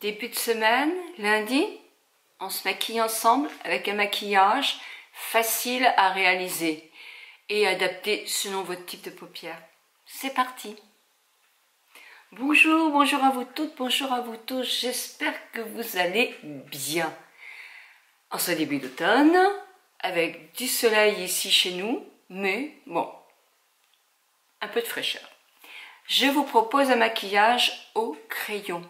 Début de semaine, lundi, on se maquille ensemble avec un maquillage facile à réaliser et adapté selon votre type de paupières. C'est parti! Bonjour, bonjour à vous toutes, bonjour à vous tous, j'espère que vous allez bien. En ce début d'automne, avec du soleil ici chez nous, mais bon, un peu de fraîcheur. Je vous propose un maquillage au crayon,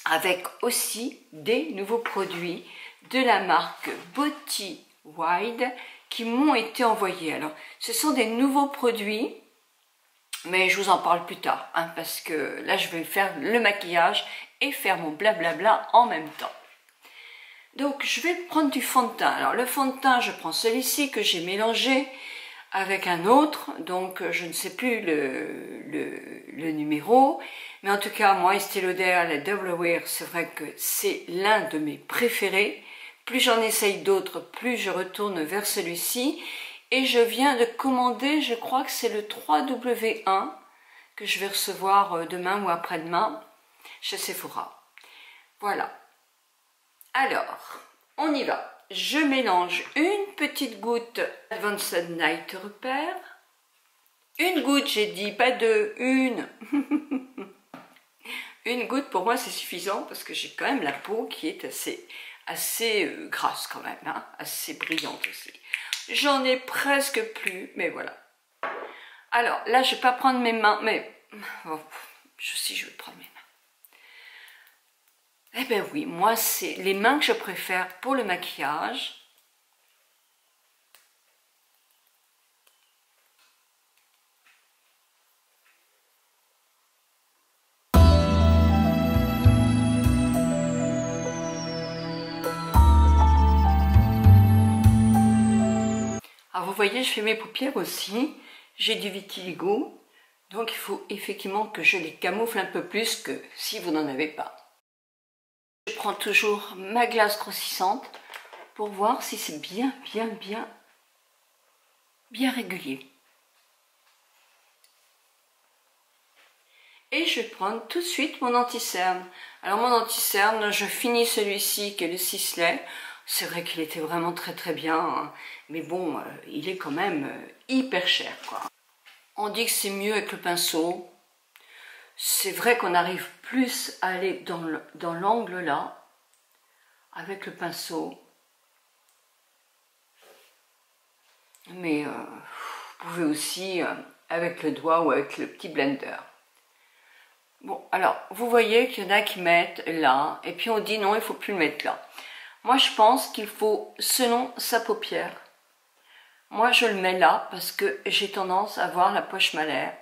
avec aussi des nouveaux produits de la marque Beauty Wild qui m'ont été envoyés. Alors, ce sont des nouveaux produits, mais je vous en parle plus tard, hein, parce que là, je vais faire le maquillage et faire mon blablabla en même temps. Donc, je vais prendre du fond de teint. Alors, le fond de teint, je prends celui-ci que j'ai mélangé avec un autre, donc je ne sais plus le numéro, mais en tout cas, moi, Estée Lauder, la Double Wear, c'est vrai que c'est l'un de mes préférés. Plus j'en essaye d'autres, plus je retourne vers celui-ci. Et je viens de commander, je crois que c'est le 3W1 que je vais recevoir demain ou après-demain chez Sephora. Voilà. Alors, on y va. Je mélange une petite goutte Advanced Night Repair. Une goutte, j'ai dit, pas deux, une. Une goutte, pour moi, c'est suffisant parce que j'ai quand même la peau qui est assez grasse quand même, hein, assez brillante aussi. J'en ai presque plus, mais voilà. Alors, là, je ne vais pas prendre mes mains, mais bon, je vais prendre mes mains. Eh bien oui, moi, c'est les mains que je préfère pour le maquillage. Alors vous voyez, je fais mes paupières aussi. J'ai du vitiligo, donc il faut effectivement que je les camoufle un peu plus que si vous n'en avez pas. Je prends toujours ma glace grossissante pour voir si c'est bien régulier. Et je vais prendre tout de suite mon anti-cerne. Alors mon anti-cerne, je finis celui-ci qui est le Sisley. C'est vrai qu'il était vraiment très bien, hein. Mais bon, il est quand même hyper cher, quoi. On dit que c'est mieux avec le pinceau. C'est vrai qu'on arrive plus à aller dans l'angle là, avec le pinceau. Mais vous pouvez aussi avec le doigt ou avec le petit blender. Bon, alors, vous voyez qu'il y en a qui mettent là, et puis on dit non, il ne faut plus le mettre là. Moi, je pense qu'il faut, selon sa paupière, moi, je le mets là parce que j'ai tendance à avoir la poche malaire.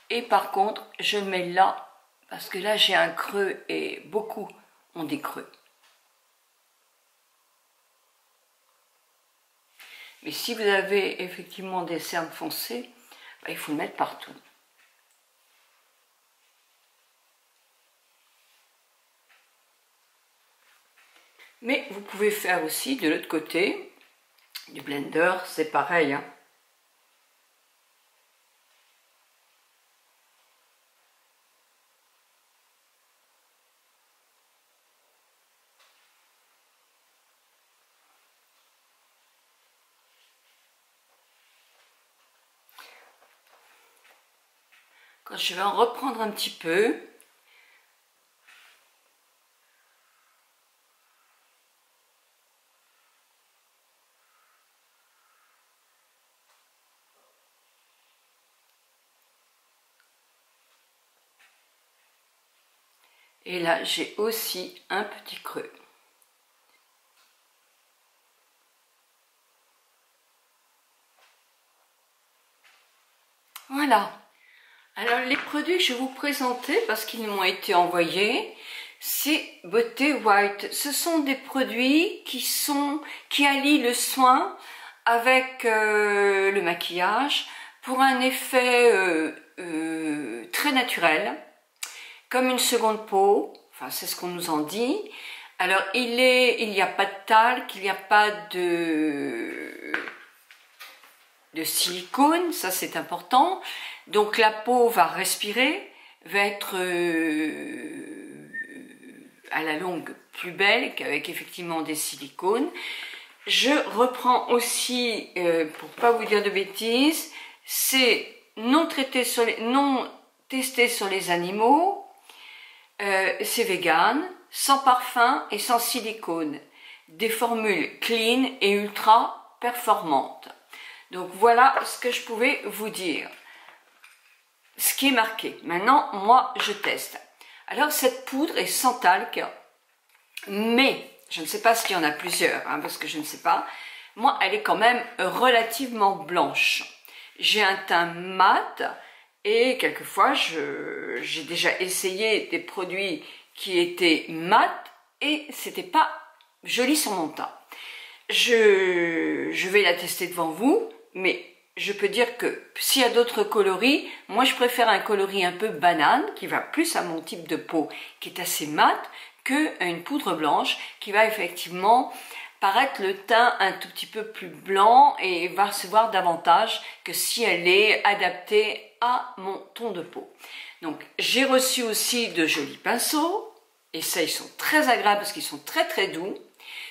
Et par contre, je le mets là parce que là, j'ai un creux et beaucoup ont des creux. Mais si vous avez effectivement des cernes foncées, bah, il faut le mettre partout. Mais vous pouvez faire aussi de l'autre côté, du blender, c'est pareil, hein. Quand je vais en reprendre un petit peu, et là, j'ai aussi un petit creux. Voilà. Alors, les produits que je vais vous présenter, parce qu'ils m'ont été envoyés, c'est Beauty White. Ce sont des produits qui allient le soin avec le maquillage pour un effet très naturel, comme une seconde peau. Enfin, c'est ce qu'on nous en dit. Alors, il n'y a pas de talc, il n'y a pas de silicone, ça c'est important. Donc la peau va respirer, va être à la longue plus belle qu'avec effectivement des silicones. Je reprends aussi, pour pas vous dire de bêtises, c'est non testé sur les animaux, c'est vegan, sans parfum et sans silicone. Des formules clean et ultra performantes. Donc voilà ce que je pouvais vous dire. Ce qui est marqué. Maintenant, moi, je teste. Alors, cette poudre est sans talc, mais je ne sais pas s'il y en a plusieurs, hein, parce que je ne sais pas. Moi, elle est quand même relativement blanche. J'ai un teint mat et quelquefois, j'ai déjà essayé des produits qui étaient mat et c'était pas joli sur mon teint. Je vais la tester devant vous, mais je peux dire que s'il y a d'autres coloris, moi je préfère un coloris un peu banane, qui va plus à mon type de peau, qui est assez mat, qu'une poudre blanche, qui va effectivement paraître le teint un tout petit peu plus blanc et va se voir davantage que si elle est adaptée à mon ton de peau. Donc j'ai reçu aussi de jolis pinceaux, et ça ils sont très agréables parce qu'ils sont très très doux.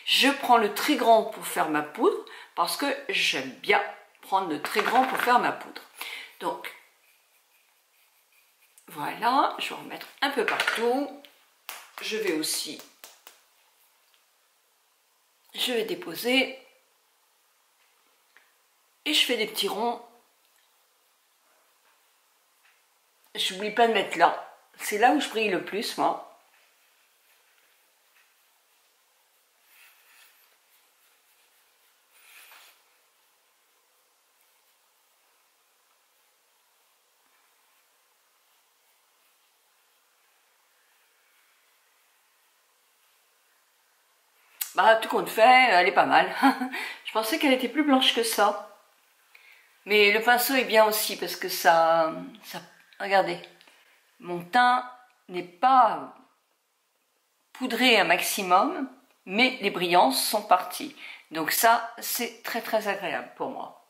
Je prends le très grand pour faire ma poudre, parce que j'aime bien prendre le très grand pour faire ma poudre. Donc, voilà, je vais en remettre un peu partout. Je vais déposer. Et je fais des petits ronds. J'oublie pas de mettre là. C'est là où je brille le plus, moi. Bah, tout compte fait, elle est pas mal. Je pensais qu'elle était plus blanche que ça. Mais le pinceau est bien aussi parce que regardez, mon teint n'est pas poudré un maximum, mais les brillances sont parties. Donc ça, c'est très très agréable pour moi.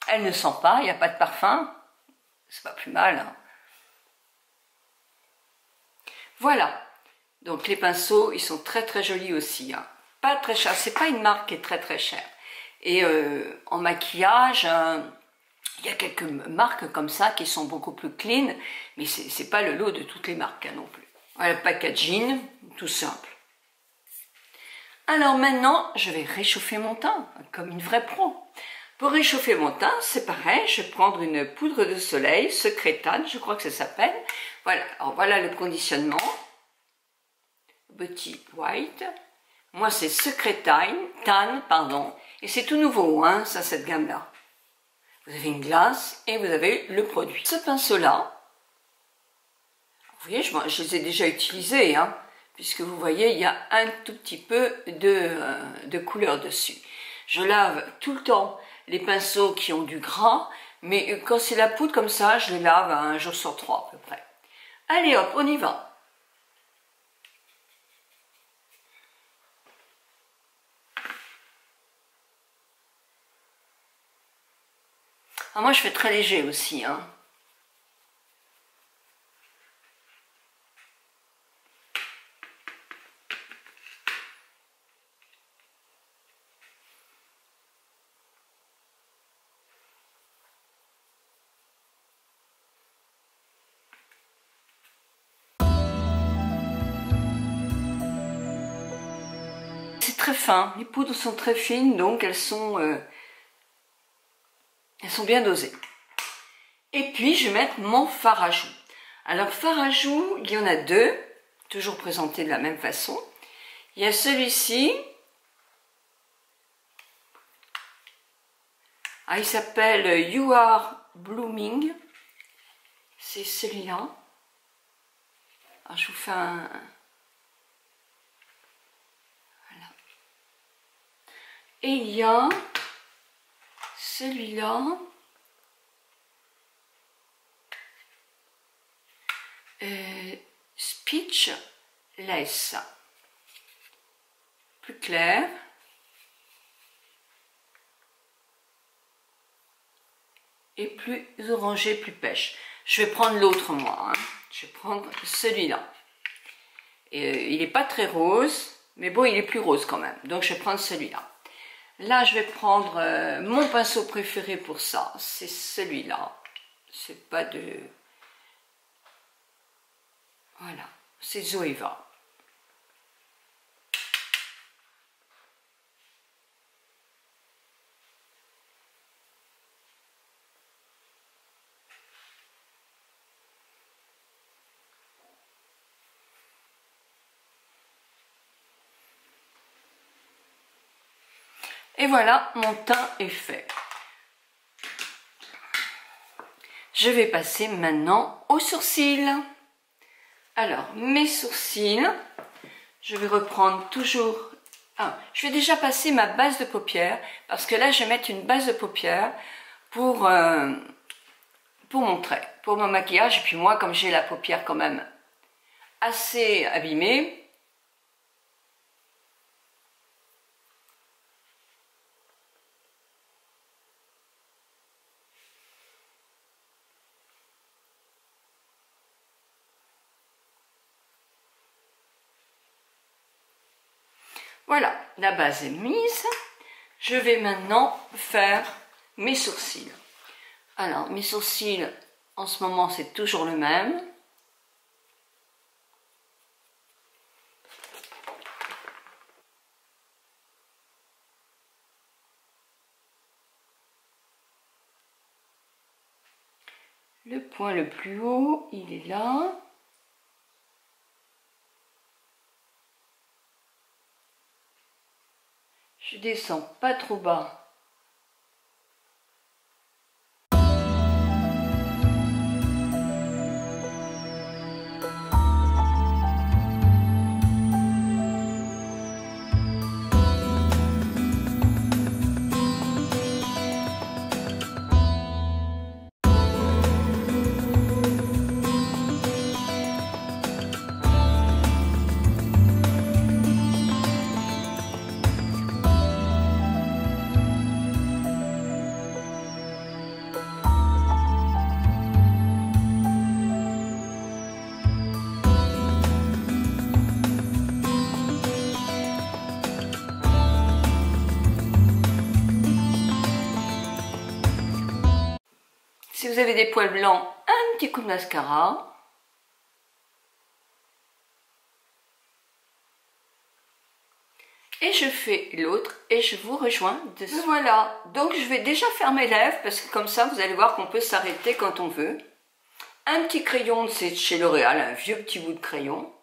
Elle ne sent pas, il n'y a pas de parfum. C'est pas plus mal, hein. Voilà. Donc les pinceaux, ils sont très très jolis aussi, hein. Pas très cher, c'est pas une marque qui est très très chère. Et en maquillage, il y a quelques marques comme ça qui sont beaucoup plus clean, mais c'est pas le lot de toutes les marques, hein, non plus. Voilà, le packaging, tout simple. Alors maintenant, je vais réchauffer mon teint, comme une vraie pro. Pour réchauffer mon teint, c'est pareil, je vais prendre une poudre de soleil, Secretane, je crois que ça s'appelle. Voilà, alors voilà le conditionnement. Betty White. Moi, c'est Secretane, pardon. Et c'est tout nouveau, hein, ça, cette gamme-là. Vous avez une glace et vous avez le produit. Ce pinceau-là, vous voyez, je les ai déjà utilisés, hein, puisque vous voyez, il y a un tout petit peu de couleur dessus. Je lave tout le temps les pinceaux qui ont du gras, mais quand c'est la poudre comme ça, je les lave un jour sur 3 à peu près. Allez hop, on y va. Ah, moi, je fais très léger aussi, hein. C'est très fin. Les poudres sont très fines, donc elles sont bien dosées. Et puis, je vais mettre mon fard à joues. Alors, fard à joues, il y en a deux, toujours présentés de la même façon. Il y a celui-ci. Ah, il s'appelle You Are Blooming. C'est celui-là. Alors, je vous fais un... Voilà. Et il y a celui-là. Speechless, plus clair, et plus orangé, plus pêche. Je vais prendre l'autre moi, hein. Je vais prendre celui-là. Et, il n'est pas très rose, mais bon, il est plus rose quand même. Donc je vais prendre celui-là. Là, je vais prendre mon pinceau préféré pour ça. C'est celui-là. C'est pas de... Voilà, c'est Zoeva. Et voilà, mon teint est fait. Je vais passer maintenant aux sourcils. Alors, mes sourcils, je vais reprendre toujours... Ah, je vais déjà passer ma base de paupières, parce que là, je vais mettre une base de paupières pour mon trait, pour mon maquillage. Et puis moi, comme j'ai la paupière quand même assez abîmée, voilà, la base est mise. Je vais maintenant faire mes sourcils. Alors, mes sourcils, en ce moment, c'est toujours le même. Le point le plus haut, il est là. Je descends pas trop bas. Si vous avez des poils blancs, un petit coup de mascara. Et je fais l'autre et je vous rejoins dessus. Voilà, donc je vais déjà faire mes lèvres parce que comme ça vous allez voir qu'on peut s'arrêter quand on veut. Un petit crayon, c'est chez L'Oréal, un vieux petit bout de crayon.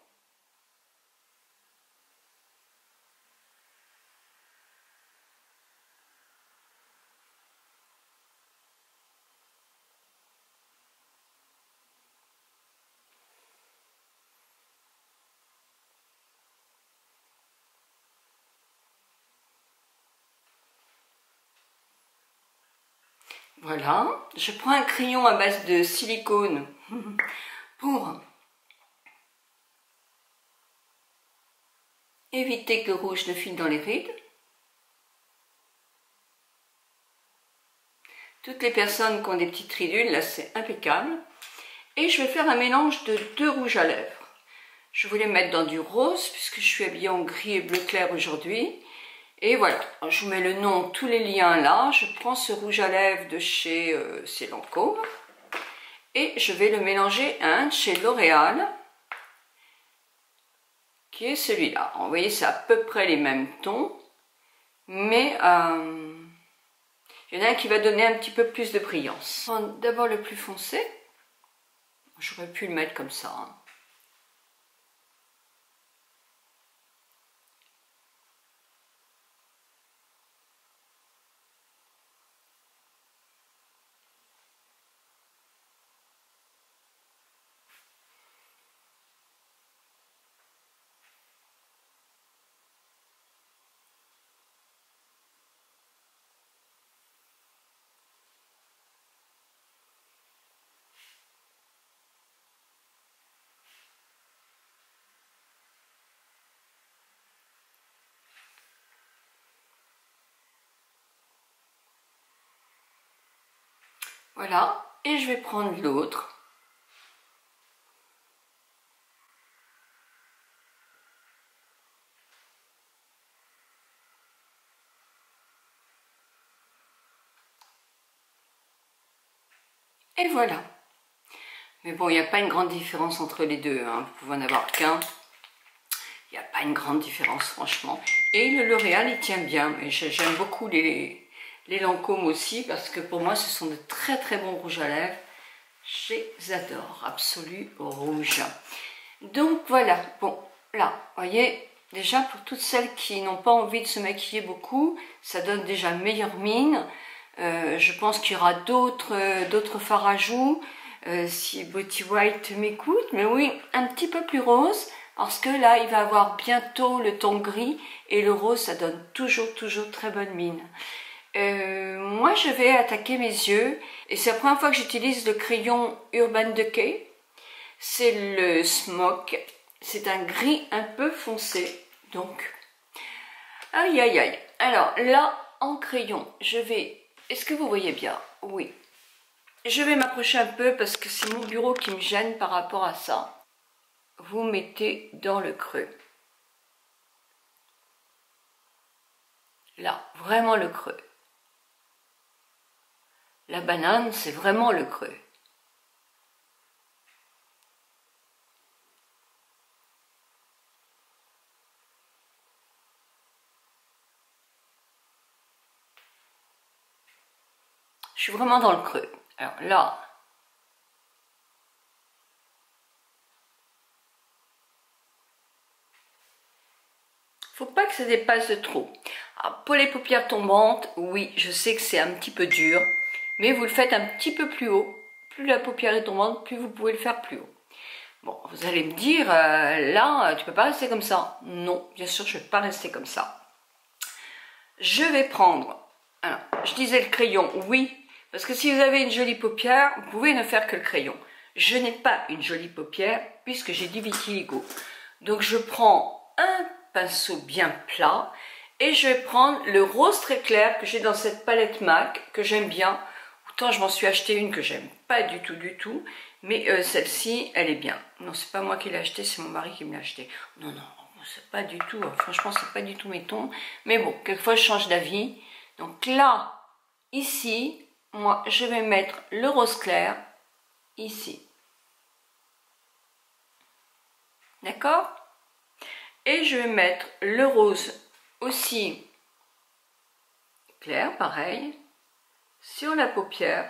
Voilà, je prends un crayon à base de silicone pour éviter que le rouge ne file dans les rides. Toutes les personnes qui ont des petites ridules, là c'est impeccable. Et je vais faire un mélange de 2 rouges à lèvres. Je voulais mettre dans du rose puisque je suis habillée en gris et bleu clair aujourd'hui. Et voilà, je vous mets le nom, tous les liens là. Je prends ce rouge à lèvres de chez c'est Lancôme. Et je vais le mélanger à un de chez L'Oréal, qui est celui-là. Vous voyez, c'est à peu près les mêmes tons. Mais il y en a un qui va donner un petit peu plus de brillance. D'abord le plus foncé. J'aurais pu le mettre comme ça. Hein. Voilà, et je vais prendre l'autre. Et voilà. Mais bon, il n'y a pas une grande différence entre les deux, hein. Vous pouvez en avoir qu'un. Il n'y a pas une grande différence, franchement. Et le L'Oréal, il tient bien. Mais j'aime beaucoup les Lancôme aussi, parce que pour moi, ce sont de très très bons rouges à lèvres. Je les adore, Absolu Rouge. Donc voilà, bon, là, vous voyez, déjà pour toutes celles qui n'ont pas envie de se maquiller beaucoup, ça donne déjà une meilleure mine. Je pense qu'il y aura d'autres fards à joues, si Beauty White m'écoute, mais oui, un petit peu plus rose, parce que là, il va avoir bientôt le ton gris, et le rose, ça donne toujours très bonne mine. Moi, je vais attaquer mes yeux, et c'est la première fois que j'utilise le crayon Urban Decay. C'est le Smoke, c'est un gris un peu foncé, donc, aïe aïe aïe. Alors là, en crayon, je vais, est-ce que vous voyez bien? Oui. Je vais m'approcher un peu parce que c'est mon bureau qui me gêne par rapport à ça. Vous mettez dans le creux. Là, vraiment le creux. La banane, c'est vraiment le creux. Je suis vraiment dans le creux. Alors là, faut pas que ça dépasse de trop. Alors, pour les paupières tombantes, oui, je sais que c'est un petit peu dur, mais vous le faites un petit peu plus haut. Plus la paupière est tombante, plus vous pouvez le faire plus haut. Bon, vous allez me dire, là, tu peux pas rester comme ça. Non, bien sûr, je vais pas rester comme ça. Je vais prendre, alors, je disais le crayon, oui, parce que si vous avez une jolie paupière, vous pouvez ne faire que le crayon. Je n'ai pas une jolie paupière, puisque j'ai du vitiligo. Donc, je prends un pinceau bien plat, et je vais prendre le rose très clair que j'ai dans cette palette MAC, que j'aime bien. Autant je m'en suis acheté une que j'aime pas du tout, mais celle-ci, elle est bien. Non, c'est pas moi qui l'ai acheté, c'est mon mari qui me l'a acheté. Non, non, c'est pas du tout, franchement, c'est pas du tout mes tons. Mais bon, quelquefois, je change d'avis. Donc là, ici, moi, je vais mettre le rose clair, ici. D'accord? Et je vais mettre le rose aussi clair, pareil, sur la paupière.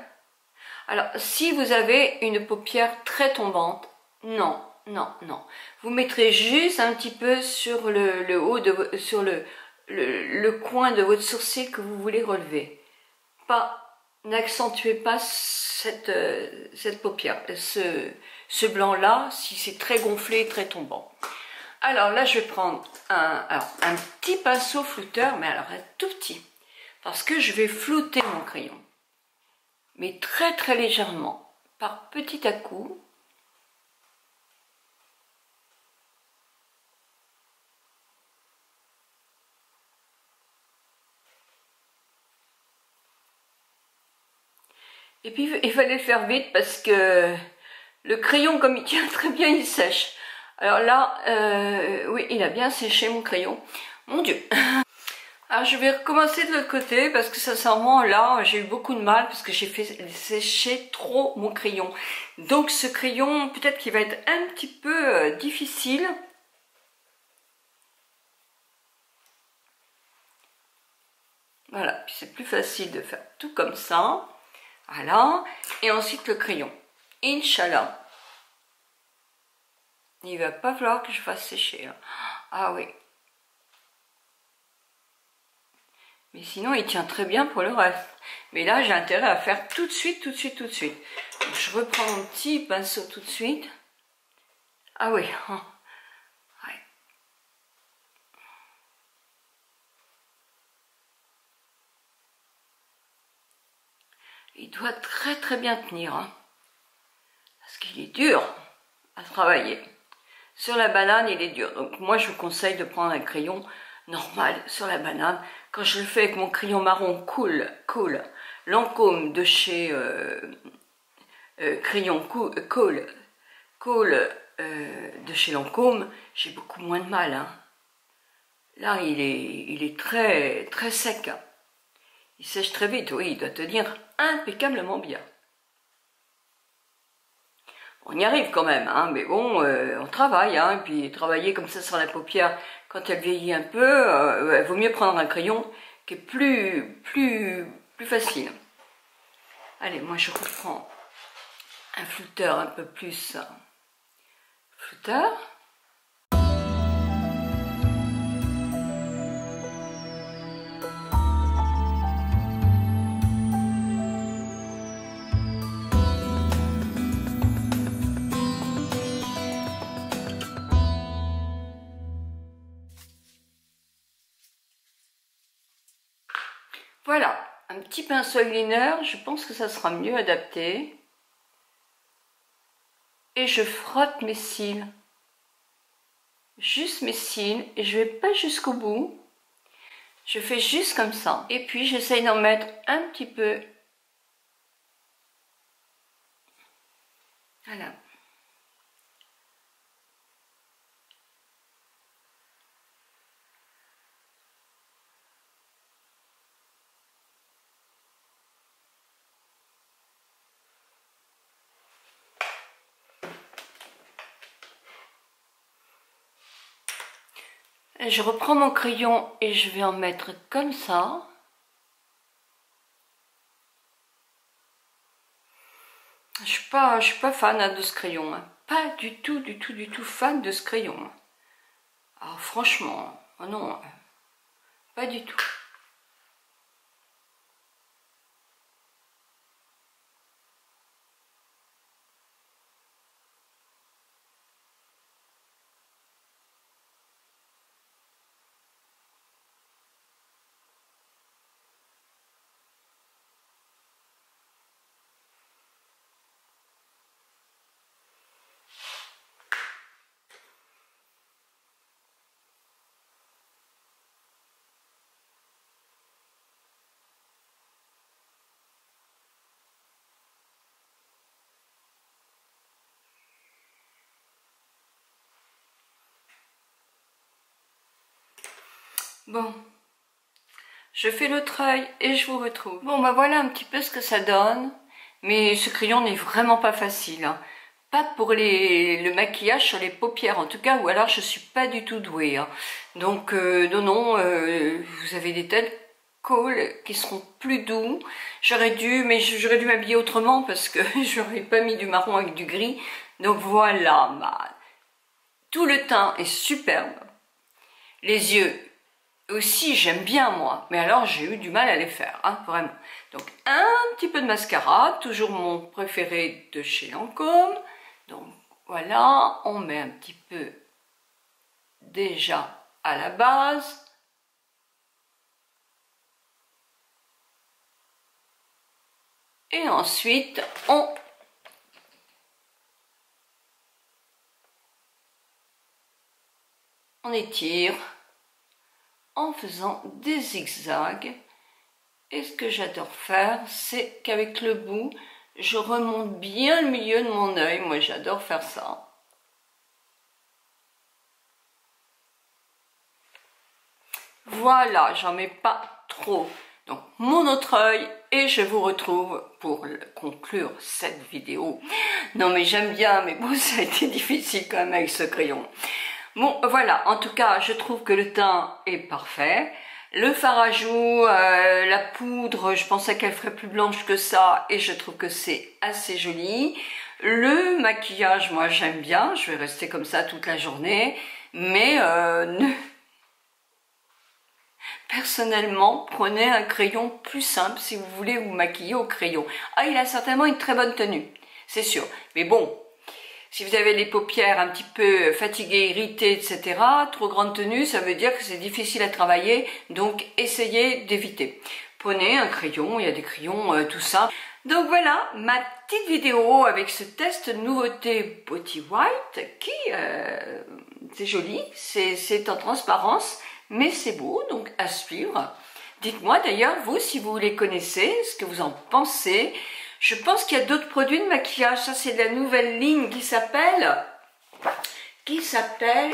Alors, si vous avez une paupière très tombante, non, non, non. Vous mettrez juste un petit peu sur le haut, sur le coin de votre sourcil que vous voulez relever. Pas, n'accentuez pas cette paupière, ce blanc-là, si c'est très gonflé, très tombant. Alors là, je vais prendre un petit pinceau flouteur, mais alors un tout petit, parce que je vais flouter mon crayon. Mais très légèrement, par petit à coup. Et puis il fallait le faire vite parce que le crayon, comme il tient très bien, il sèche. Alors là, oui, il a bien séché mon crayon. Mon Dieu. Alors je vais recommencer de l'autre côté parce que sincèrement là j'ai eu beaucoup de mal parce que j'ai fait sécher trop mon crayon. Donc ce crayon peut-être qu'il va être un petit peu difficile. Voilà, puis c'est plus facile de faire tout comme ça. Voilà, et ensuite le crayon. Inch'Allah. Il va pas falloir que je fasse sécher. Hein. Ah oui. Mais sinon, il tient très bien pour le reste. Mais là, j'ai intérêt à faire tout de suite. Donc, je reprends mon petit pinceau tout de suite. Ah oui. Ouais. Il doit très bien tenir. Hein. Parce qu'il est dur à travailler. Sur la banane, il est dur. Donc, moi, je vous conseille de prendre un crayon normal sur la banane. Quand je le fais avec mon crayon marron cool, Lancôme de chez crayon cool de chez Lancôme, j'ai beaucoup moins de mal. Hein. Là, il est très sec. Hein. Il sèche très vite, oui, il doit tenir impeccablement bien. On y arrive quand même, hein, mais bon, on travaille, hein, et puis travailler comme ça sur la paupière, quand elle vieillit un peu, vaut mieux prendre un crayon qui est plus facile. Allez, moi je reprends un flouteur un peu plus flouteur. Voilà, un petit pinceau eyeliner, je pense que ça sera mieux adapté. Et je frotte mes cils. Juste mes cils, et je vais pas jusqu'au bout. Je fais juste comme ça. Et puis j'essaye d'en mettre un petit peu. Voilà. Je reprends mon crayon et je vais en mettre comme ça. Je suis pas fan hein, de ce crayon. Hein. Pas du tout fan de ce crayon. Alors franchement, oh non, pas du tout. Bon, je fais l'autre œil et je vous retrouve. Bon, bah voilà un petit peu ce que ça donne. Mais ce crayon n'est vraiment pas facile. Hein. Pas pour le maquillage sur les paupières en tout cas, ou alors je suis pas du tout douée. Hein. Donc non, vous avez des tels cols qui seront plus doux. J'aurais dû m'habiller autrement parce que j'aurais pas mis du marron avec du gris. Donc voilà, bah, tout le teint est superbe. Les yeux aussi, j'aime bien moi, mais alors j'ai eu du mal à les faire, hein, vraiment. Donc un petit peu de mascara, toujours mon préféré de chez Lancôme. Donc voilà, on met un petit peu déjà à la base. Et ensuite, on étire en faisant des zigzags. Et ce que j'adore faire, c'est qu'avec le bout, je remonte bien le milieu de mon œil. Moi, j'adore faire ça. Voilà, j'en mets pas trop. Donc, mon autre œil, et je vous retrouve pour conclure cette vidéo. Non, mais j'aime bien, mais bon, ça a été difficile quand même avec ce crayon. Bon, voilà, en tout cas, je trouve que le teint est parfait. Le fard à joues, la poudre, je pensais qu'elle ferait plus blanche que ça et je trouve que c'est assez joli. Le maquillage, moi j'aime bien, je vais rester comme ça toute la journée. Mais personnellement, prenez un crayon plus simple si vous voulez vous maquiller au crayon. Ah, il a certainement une très bonne tenue, c'est sûr. Mais bon, si vous avez les paupières un petit peu fatiguées, irritées, etc., trop grande tenue, ça veut dire que c'est difficile à travailler, donc essayez d'éviter. Prenez un crayon, il y a des crayons tout simples. Donc voilà, ma petite vidéo avec ce test nouveauté Beauty White qui, c'est joli, c'est en transparence, mais c'est beau, donc à suivre. Dites-moi d'ailleurs, vous, si vous les connaissez, ce que vous en pensez. Je pense qu'il y a d'autres produits de maquillage. Ça, c'est la nouvelle ligne qui s'appelle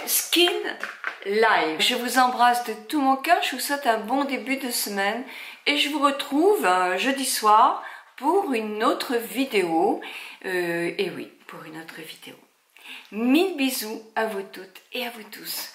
Skin Live. Je vous embrasse de tout mon cœur. Je vous souhaite un bon début de semaine. Et je vous retrouve jeudi soir pour une autre vidéo. Et oui, pour une autre vidéo. Mille bisous à vous toutes et à vous tous.